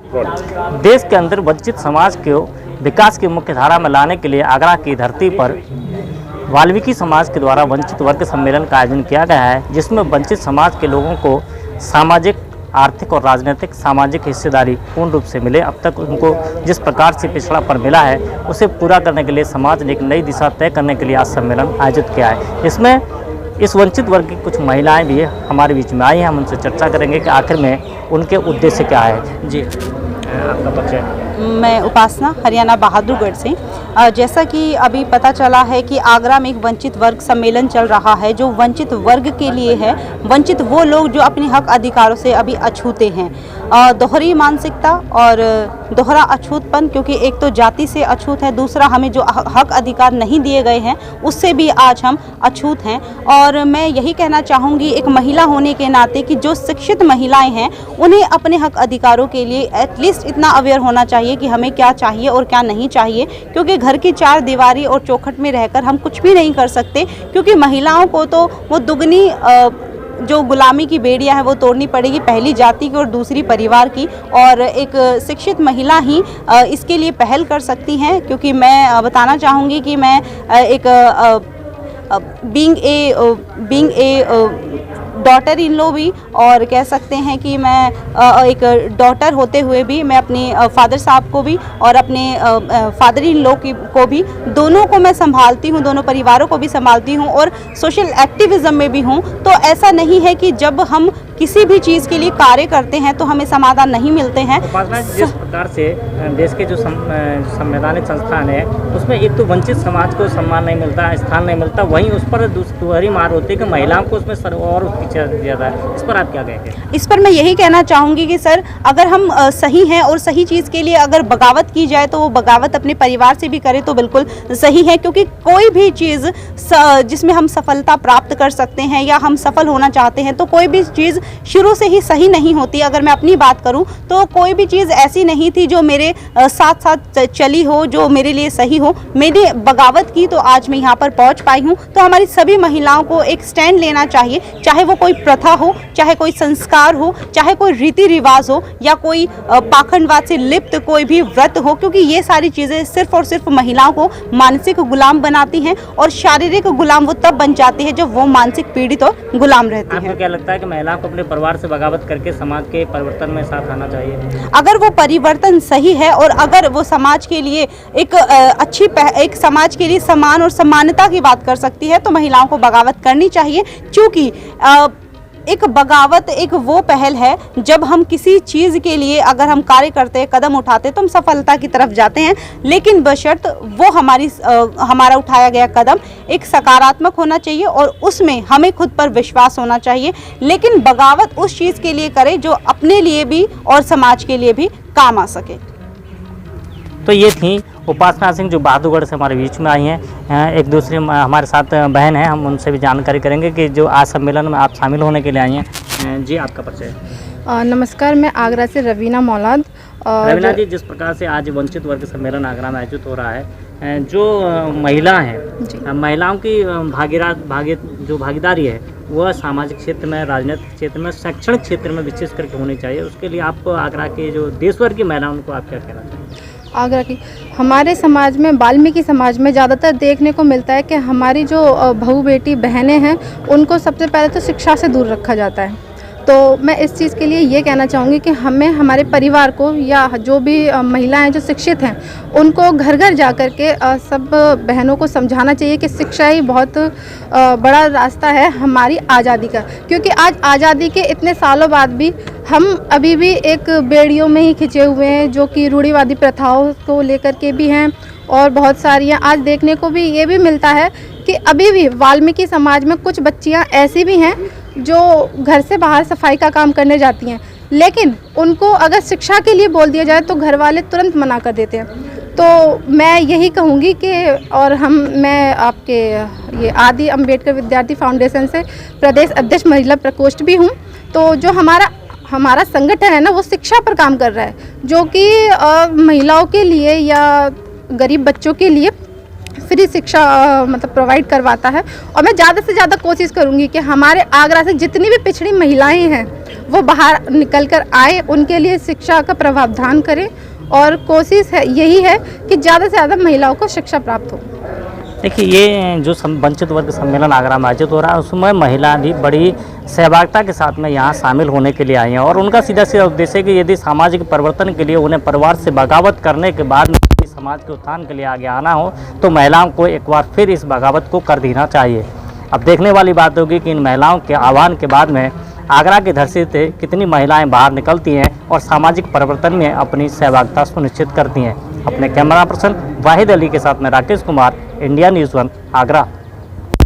देश के अंदर वंचित समाज को विकास की मुख्य धारा में लाने के लिए आगरा की धरती पर वाल्मीकि समाज के द्वारा वंचित वर्ग सम्मेलन का आयोजन किया गया है, जिसमें वंचित समाज के लोगों को सामाजिक, आर्थिक और राजनीतिक सामाजिक हिस्सेदारी पूर्ण रूप से मिले। अब तक उनको जिस प्रकार से पिछड़ापन मिला है उसे पूरा करने के लिए समाज ने एक नई दिशा तय करने के लिए आज सम्मेलन आयोजित किया है। इसमें इस वंचित वर्ग की कुछ महिलाएं भी हमारे बीच में आई हैं। हम उनसे चर्चा करेंगे कि आखिर में उनके उद्देश्य क्या है। जी, आपका परिचय। मैं उपासना, हरियाणा बहादुरगढ़ से। जैसा कि अभी पता चला है कि आगरा में एक वंचित वर्ग सम्मेलन चल रहा है, जो वंचित वर्ग के लिए है। वंचित वो लोग जो अपने हक अधिकारों से अभी अछूते हैं। दोहरी मानसिकता और दोहरा अछूतपन, क्योंकि एक तो जाति से अछूत है, दूसरा हमें जो हक अधिकार नहीं दिए गए हैं उससे भी आज हम अछूत हैं। और मैं यही कहना चाहूँगी एक महिला होने के नाते कि जो शिक्षित महिलाएं हैं उन्हें अपने हक अधिकारों के लिए एटलीस्ट इतना अवेयर होना चाहिए कि हमें क्या चाहिए और क्या नहीं चाहिए, क्योंकि घर की चार दीवारी और चौखट में रहकर हम कुछ भी नहीं कर सकते, क्योंकि महिलाओं को तो वो दुगनी जो गुलामी की बेड़ियां है वो तोड़नी पड़ेगी, पहली जाति की और दूसरी परिवार की। और एक शिक्षित महिला ही इसके लिए पहल कर सकती हैं, क्योंकि मैं बताना चाहूँगी कि मैं एक बीइंग ए डॉटर इन लो भी, और कह सकते हैं कि मैं एक डॉटर होते हुए भी मैं अपने फादर साहब को भी और अपने फादर इन लो को भी, दोनों को मैं संभालती हूँ, दोनों परिवारों को भी संभालती हूँ और सोशल एक्टिविज़म में भी हूँ। तो ऐसा नहीं है कि जब हम किसी भी चीज़ के लिए कार्य करते हैं तो हमें समाधान नहीं मिलते हैं। जिस प्रकार से देश के जो संवैधानिक संस्थान है उसमें एक तो वंचित समाज को सम्मान नहीं मिलता, स्थान नहीं मिलता, वहीं उस पर दूसरी मार होती है कि महिलाओं को उसमें और पीछे दिया जाता है। इस पर आप क्या कहेंगे? इस पर मैं यही कहना चाहूँगी कि सर, अगर हम सही हैं और सही चीज़ के लिए अगर बगावत की जाए तो वो बगावत अपने परिवार से भी करे तो बिल्कुल सही है, क्योंकि कोई भी चीज़ जिसमें हम सफलता प्राप्त कर सकते हैं या हम सफल होना चाहते हैं तो कोई भी चीज़ शुरू से ही सही नहीं होती। अगर मैं अपनी बात करूं तो कोई भी चीज़ ऐसी नहीं थी जो मेरे साथ साथ चली हो, जो मेरे लिए सही हो। मैंने बगावत की तो आज मैं यहाँ पर पहुँच पाई हूँ। तो हमारी सभी महिलाओं को एक स्टैंड लेना चाहिए, चाहे वो कोई प्रथा हो, चाहे कोई संस्कार हो, चाहे कोई रीति रिवाज हो या कोई पाखंडवाद से लिप्त कोई भी व्रत हो, क्योंकि ये सारी चीज़ें सिर्फ और सिर्फ महिलाओं को मानसिक गुलाम बनाती हैं और शारीरिक गुलाम वो तब बन जाती है जब वो मानसिक पीड़ित और गुलाम रहती है। आपको क्या लगता है कि महिलाओं को अपने परिवार से बगावत करके समाज के परिवर्तन में साथ आना चाहिए? अगर वो परिवर्तन सही है और अगर वो समाज के लिए एक समाज के लिए समान और समानता की बात कर सकती है तो महिलाओं को बगावत करनी चाहिए। क्योंकि एक बगावत एक वो पहल है जब हम किसी चीज़ के लिए अगर हम कार्य करते हैं, कदम उठाते हैं तो हम सफलता की तरफ जाते हैं, लेकिन बशर्त वो हमारा उठाया गया कदम एक सकारात्मक होना चाहिए और उसमें हमें खुद पर विश्वास होना चाहिए। लेकिन बगावत उस चीज़ के लिए करें जो अपने लिए भी और समाज के लिए भी काम आ सके। तो ये थी उपासना सिंह जो बहादुरगढ़ से हमारे बीच में आई हैं। एक दूसरी हमारे साथ बहन है, हम उनसे भी जानकारी करेंगे कि जो आज सम्मेलन में आप शामिल होने के लिए आई हैं। जी, आपका परिचय। नमस्कार, मैं आगरा से रवीना मौलाद। रवीना जी, जिस प्रकार से आज वंचित वर्ग सम्मेलन आगरा में आयोजित हो रहा है, जो महिला हैं, महिलाओं की जो भागीदारी है वह सामाजिक क्षेत्र में, राजनीतिक क्षेत्र में, शैक्षणिक क्षेत्र में विशेष करके होनी चाहिए। उसके लिए आप आगरा के जो देश भर की महिलाओं उनको आप क्या कहना चाहिए? आगरा की हमारे समाज में, वाल्मीकि समाज में ज़्यादातर देखने को मिलता है कि हमारी जो बहू बेटी बहनें हैं उनको सबसे पहले तो शिक्षा से दूर रखा जाता है। तो मैं इस चीज़ के लिए ये कहना चाहूँगी कि हमें हमारे परिवार को या जो भी महिलाएं जो शिक्षित हैं उनको घर घर जा कर के सब बहनों को समझाना चाहिए कि शिक्षा ही बहुत बड़ा रास्ता है हमारी आज़ादी का। क्योंकि आज आज़ादी के इतने सालों बाद भी हम अभी भी एक बेड़ियों में ही खिंचे हुए हैं, जो कि रूढ़िवादी प्रथाओं को लेकर के भी हैं और बहुत सारी आज देखने को भी ये भी मिलता है कि अभी भी वाल्मीकि समाज में कुछ बच्चियां ऐसी भी हैं जो घर से बाहर सफाई का काम करने जाती हैं, लेकिन उनको अगर शिक्षा के लिए बोल दिया जाए तो घर वाले तुरंत मना कर देते हैं। तो मैं यही कहूँगी कि मैं आपके ये आदि अम्बेडकर विद्यार्थी फाउंडेशन से प्रदेश अध्यक्ष महिला प्रकोष्ठ भी हूँ। तो जो हमारा संगठन है ना, वो शिक्षा पर काम कर रहा है, जो कि महिलाओं के लिए या गरीब बच्चों के लिए फ्री शिक्षा मतलब प्रोवाइड करवाता है। और मैं ज़्यादा से ज़्यादा कोशिश करूँगी कि हमारे आगरा से जितनी भी पिछड़ी महिलाएं हैं वो बाहर निकल कर आए, उनके लिए शिक्षा का प्रावधान करें और कोशिश है यही है कि ज़्यादा से ज़्यादा महिलाओं को शिक्षा प्राप्त हो। देखिए, ये जो वंचित वर्ग सम्मेलन आगरा में आयोजित हो रहा है उसमें महिला भी बड़ी सहभागिता के साथ में यहाँ शामिल होने के लिए आई हैं और उनका सीधा सीधा उद्देश्य है कि यदि सामाजिक परिवर्तन के लिए उन्हें परिवार से बगावत करने के बाद में समाज के उत्थान के लिए आगे आना हो तो महिलाओं को एक बार फिर इस बगावत को कर देना चाहिए। अब देखने वाली बात होगी कि इन महिलाओं के आह्वान के बाद में आगरा की धरती से कितनी महिलाएं बाहर निकलती हैं और सामाजिक परिवर्तन में अपनी सहभागिता सुनिश्चित करती हैं। अपने कैमरा पर्सन वाहिद अली के साथ में राकेश कुमार, इंडिया न्यूज़ 1 आगरा।